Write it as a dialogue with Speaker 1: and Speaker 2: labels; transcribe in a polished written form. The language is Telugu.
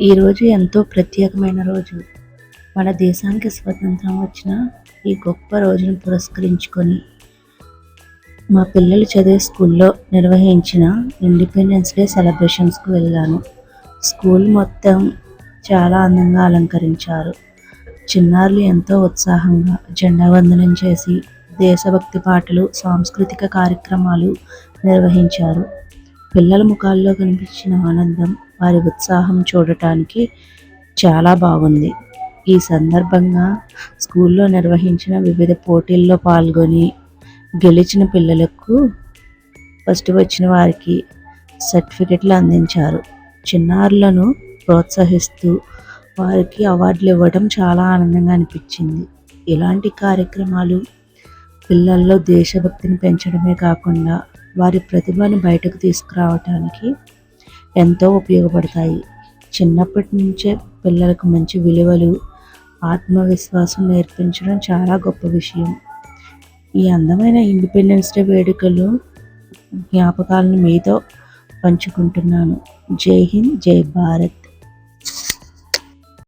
Speaker 1: ఈరోజు ఎంతో ప్రత్యేకమైన రోజు. మన దేశానికి స్వతంత్రం వచ్చిన ఈ గొప్ప రోజును పురస్కరించుకొని మా పిల్లలు చదివే స్కూల్లో నిర్వహించిన ఇండిపెండెన్స్ డే సెలబ్రేషన్స్‌కి వెళ్ళాను. స్కూల్ మొత్తం చాలా అందంగా అలంకరించారు. చిన్నారులు ఎంతో ఉత్సాహంగా జెండా వందనం చేసి, దేశభక్తి పాటలు, సాంస్కృతిక కార్యక్రమాలు నిర్వహించారు. పిల్లల ముఖాల్లో కనిపించిన ఆనందం, వారి ఉత్సాహం చూడటానికి చాలా బాగుంది. ఈ సందర్భంగా స్కూల్లో నిర్వహించిన వివిధ పోటీల్లో పాల్గొని గెలిచిన పిల్లలకు ఫస్ట్ వచ్చిన వారికి సర్టిఫికెట్లు అందించారు. చిన్నారులను ప్రోత్సహిస్తూ వారికి అవార్డులు ఇవ్వడం చాలా ఆనందంగా అనిపించింది. ఇలాంటి కార్యక్రమాలు పిల్లల్లో దేశభక్తిని పెంచడమే కాకుండా వారి ప్రతిభను బయటకు తీసుకురావటానికి ఎంతో ఉపయోగపడతాయి. చిన్నప్పటి నుంచే పిల్లలకు మంచి విలువలు, ఆత్మవిశ్వాసం నేర్పించడం చాలా గొప్ప విషయం. ఈ అందమైన ఇండిపెండెన్స్ డే వేడుకలు జ్ఞాపకాలను మీతో పంచుకుంటున్నాను. జై హింద్, జై భారత్.